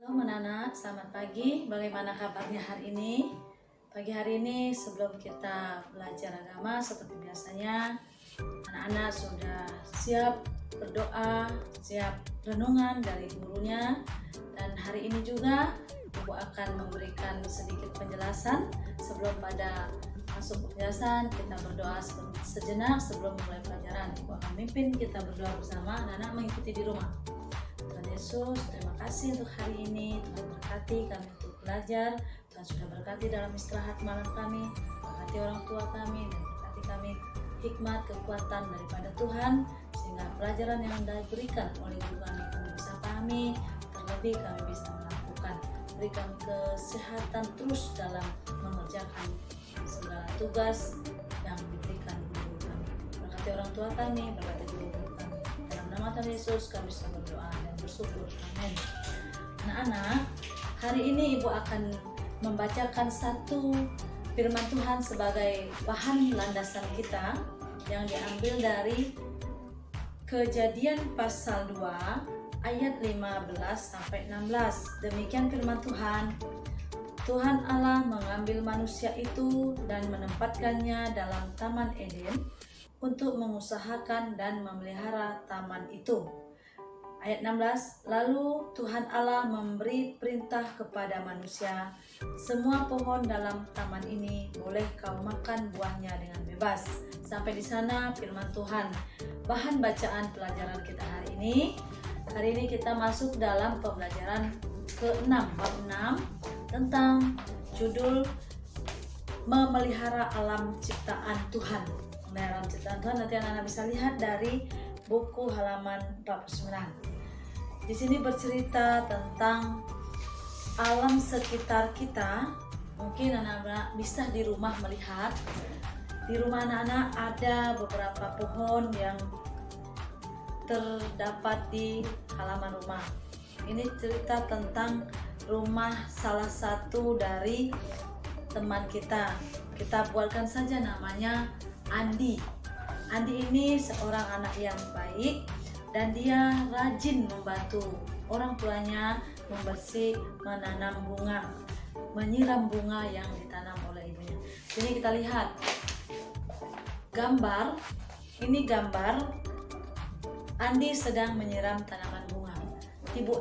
Halo anak-anak, selamat pagi. Bagaimana kabarnya hari ini? Pagi hari ini sebelum kita belajar agama seperti biasanya, anak-anak sudah siap berdoa, siap renungan dari gurunya. Dan hari ini juga Ibu akan memberikan sedikit penjelasan. Sebelum pada masuk penjelasan, kita berdoa sejenak sebelum mulai pelajaran. Ibu akan memimpin kita berdoa bersama, anak-anak mengikuti di rumah. Tuhan Yesus, terima kasih untuk hari ini. Tuhan berkati kami untuk belajar. Tuhan sudah berkati dalam istirahat malam kami, berkati orang tua kami, dan berkati kami hikmat, kekuatan daripada Tuhan, sehingga pelajaran yang diberikan oleh guru kami bisa pahami, terlebih kami bisa melakukan. Beri kami kesehatan terus dalam mengerjakan segala tugas yang diberikan guru kami. Berkati orang tua kami, berkati guru-guru kami. Dalam nama Tuhan Yesus kami sudah berdoa dan bersyukur. Amin. Anak-anak, hari ini Ibu akan membacakan satu firman Tuhan sebagai bahan landasan kita yang diambil dari Kejadian pasal 2 ayat 15 sampai 16. Demikian firman Tuhan. Tuhan Allah mengambil manusia itu dan menempatkannya dalam Taman Eden untuk mengusahakan dan memelihara taman itu. Ayat 16, lalu Tuhan Allah memberi perintah kepada manusia, semua pohon dalam taman ini boleh kau makan buahnya dengan bebas. Sampai di sana firman Tuhan. Bahan bacaan pelajaran kita hari ini. Hari ini kita masuk dalam pembelajaran ke-6, bab 6 tentang judul memelihara alam ciptaan Tuhan. Memelihara alam ciptaan Tuhan nanti anak-anak bisa lihat dari buku halaman 49. Di sini bercerita tentang alam sekitar kita. Mungkin anak-anak bisa di rumah melihat. Di rumah anak-anak ada beberapa pohon yang terdapat di halaman rumah. Ini cerita tentang rumah salah satu dari teman kita. Kita buatkan saja namanya Andi. Andi ini seorang anak yang baik dan dia rajin membantu orang tuanya menanam bunga, menyiram bunga yang ditanam oleh ibunya. Jadi kita lihat gambar, ini gambar Andi sedang menyiram tanaman bunga. Ibu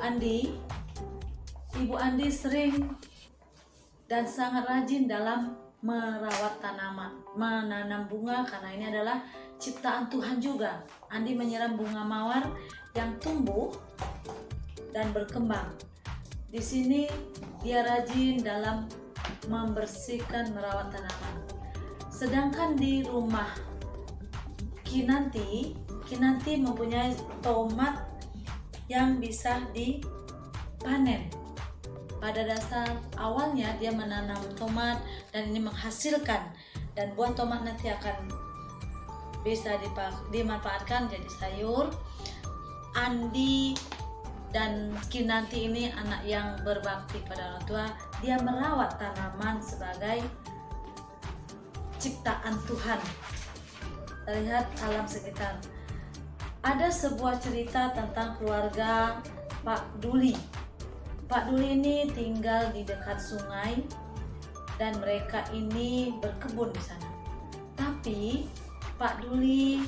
Andi sering dan sangat rajin dalam merawat tanaman, menanam bunga karena ini adalah ciptaan Tuhan juga. Andi menyiram bunga mawar yang tumbuh dan berkembang. Di sini dia rajin dalam membersihkan, merawat tanaman. Sedangkan di rumah Kinanti mempunyai tomat yang bisa dipanen. Pada dasar awalnya dia menanam tomat dan ini menghasilkan, dan buah tomat nanti akan bisa dimanfaatkan jadi sayur. Andi dan Kinanti ini anak yang berbakti pada orang tua. Dia merawat tanaman sebagai ciptaan Tuhan. Kita lihat alam sekitar. Ada sebuah cerita tentang keluarga Pak Duli. Pak Duli ini tinggal di dekat sungai dan mereka ini berkebun di sana. Tapi Pak Duli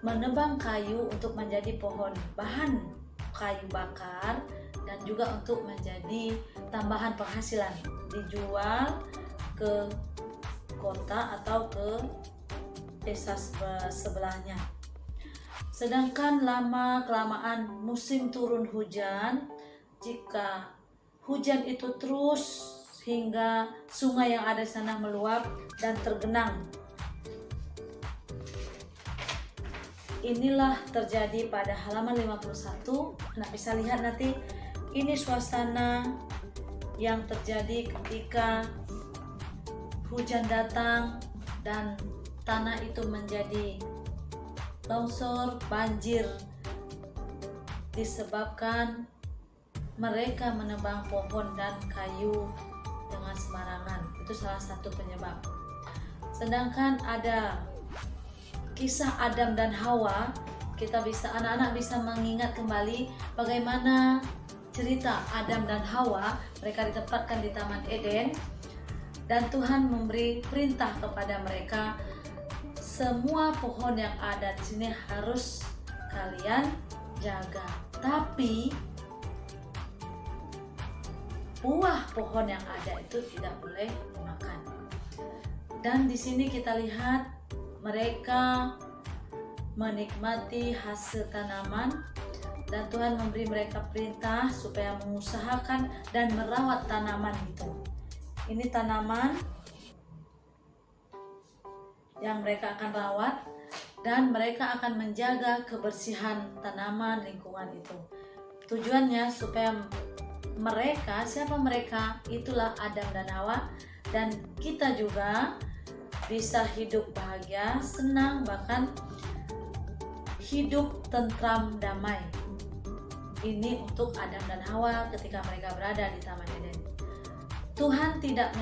menebang kayu untuk menjadi pohon bahan kayu bakar dan juga untuk menjadi tambahan penghasilan, dijual ke kota atau ke desa sebelahnya. Sedangkan lama-kelamaan musim turun hujan, jika hujan itu terus hingga sungai yang ada di sana meluap dan tergenang. Inilah terjadi pada halaman 51. Nah, bisa lihat nanti ini suasana yang terjadi ketika hujan datang dan tanah itu menjadi longsor, banjir, disebabkan mereka menebang pohon dan kayu dengan sembarangan. Itu salah satu penyebab. Sedangkan ada kisah Adam dan Hawa, anak-anak bisa mengingat kembali bagaimana cerita Adam dan Hawa, mereka ditempatkan di Taman Eden dan Tuhan memberi perintah kepada mereka, semua pohon yang ada di sini harus kalian jaga. Tapi buah pohon yang ada itu tidak boleh dimakan. Dan di sini kita lihat mereka menikmati hasil tanaman dan Tuhan memberi mereka perintah supaya mengusahakan dan merawat tanaman itu. Ini tanaman yang mereka akan rawat dan mereka akan menjaga kebersihan tanaman lingkungan itu. Tujuannya supaya mereka, siapa mereka? Itulah Adam dan Hawa, dan kita juga bisa hidup bahagia, senang, bahkan hidup tentram, damai. Ini untuk Adam dan Hawa ketika mereka berada di Taman Eden. Tuhan tidak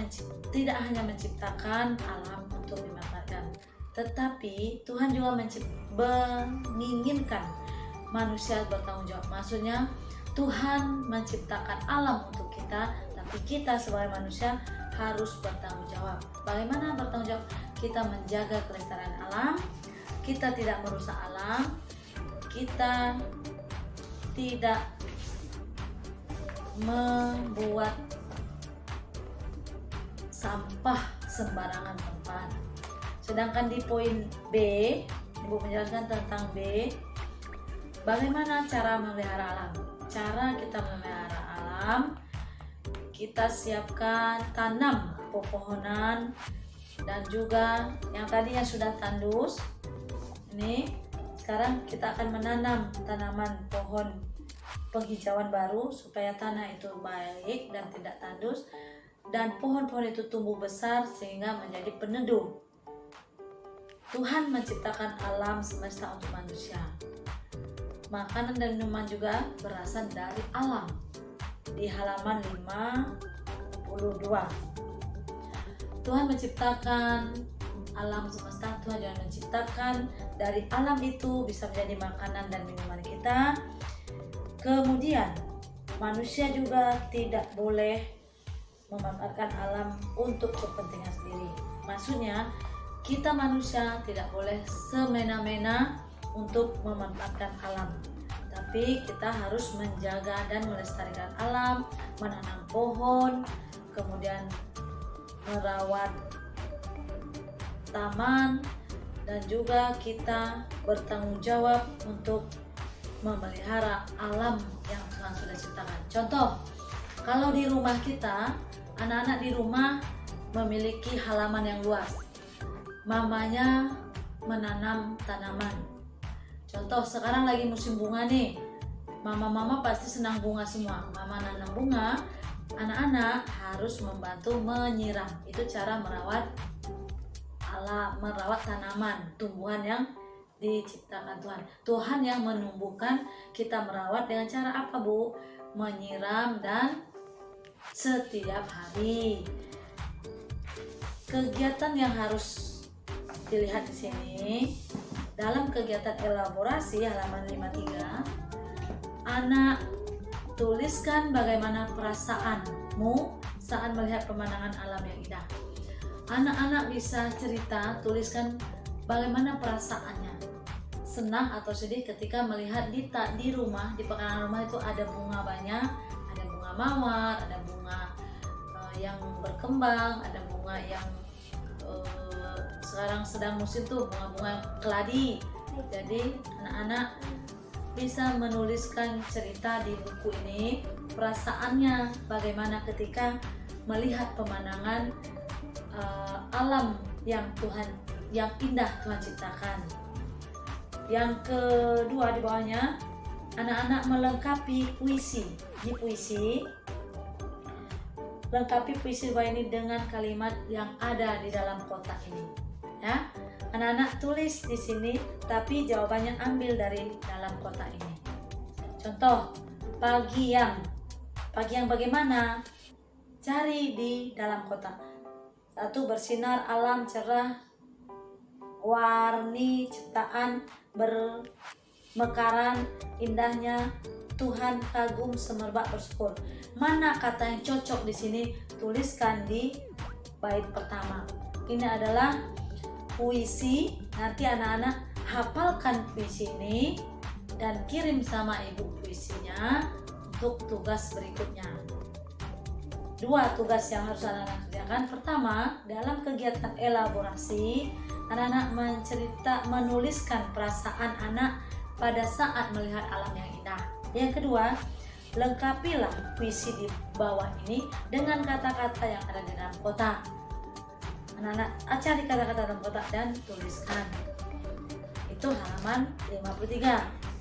hanya menciptakan alam untuk dimanfaatkan, tetapi Tuhan juga menginginkan manusia bertanggung jawab. Maksudnya Tuhan menciptakan alam untuk kita, tapi kita sebagai manusia harus bertanggung jawab. Bagaimana bertanggung jawab? Kita menjaga kelestarian alam, kita tidak merusak alam, kita tidak membuat sampah sembarangan tempat. Sedangkan di poin B, Ibu menjelaskan tentang B, bagaimana cara memelihara alam. Cara kita memelihara alam, kita siapkan tanam pepohonan dan juga yang tadinya sudah tandus. Ini sekarang kita akan menanam tanaman pohon penghijauan baru supaya tanah itu baik dan tidak tandus, dan pohon-pohon itu tumbuh besar sehingga menjadi peneduh. Tuhan menciptakan alam semesta untuk manusia. Makanan dan minuman juga berasal dari alam. Di halaman 52. Tuhan menciptakan alam semesta, Tuhan juga menciptakan dari alam itu bisa menjadi makanan dan minuman kita. Kemudian manusia juga tidak boleh memanfaatkan alam untuk kepentingan sendiri. Maksudnya kita manusia tidak boleh semena-mena untuk memanfaatkan alam, tapi kita harus menjaga dan melestarikan alam, menanam pohon, kemudian merawat taman, dan juga kita bertanggung jawab untuk memelihara alam yang Tuhan sudah ciptakan. Contoh, kalau di rumah kita, anak-anak di rumah memiliki halaman yang luas. Mamanya menanam tanaman. Contoh, sekarang lagi musim bunga nih. Mama-mama pasti senang bunga semua. Mama nanam bunga, anak-anak harus membantu menyiram. Itu cara merawat tanaman, tumbuhan yang diciptakan Tuhan. Tuhan yang menumbuhkan, kita merawat dengan cara apa, Bu? Menyiram dan setiap hari. Kegiatan yang harus dilihat di sini, dalam kegiatan elaborasi halaman 53, anak tuliskan bagaimana perasaanmu saat melihat pemandangan alam yang indah. Anak-anak bisa cerita, tuliskan bagaimana perasaannya, senang atau sedih ketika melihat di rumah, di pekarangan rumah itu ada bunga banyak, ada bunga mawar, ada bunga yang berkembang, ada bunga yang sekarang sedang musim tuh bunga-bunga keladi. Jadi anak-anak bisa menuliskan cerita di buku ini, perasaannya bagaimana ketika melihat pemandangan alam yang indah Tuhan ciptakan. Yang kedua di bawahnya, anak-anak melengkapi puisi. Di puisi, lengkapi puisi di bawah ini dengan kalimat yang ada di dalam kotak ini. Ya, anak-anak tulis di sini, tapi jawabannya ambil dari dalam kotak ini. Contoh, pagi yang bagaimana? Cari di dalam kotak. 1. Bersinar alam cerah, warni ciptaan bermekaran, indahnya Tuhan kagum semerbak bersyukur. Mana kata yang cocok di sini? Tuliskan di bait pertama. Ini adalah puisi. Nanti anak-anak hafalkan puisi ini dan kirim sama ibu puisinya untuk tugas berikutnya. 2 tugas yang harus anak-anak kerjakan. Pertama, dalam kegiatan elaborasi, anak-anak menuliskan perasaan anak pada saat melihat alam yang indah. Yang kedua, lengkapilah puisi di bawah ini dengan kata-kata yang ada di dalam kotak. Anak-anak cari kata-kata dalam kotak dan tuliskan. Itu halaman 53.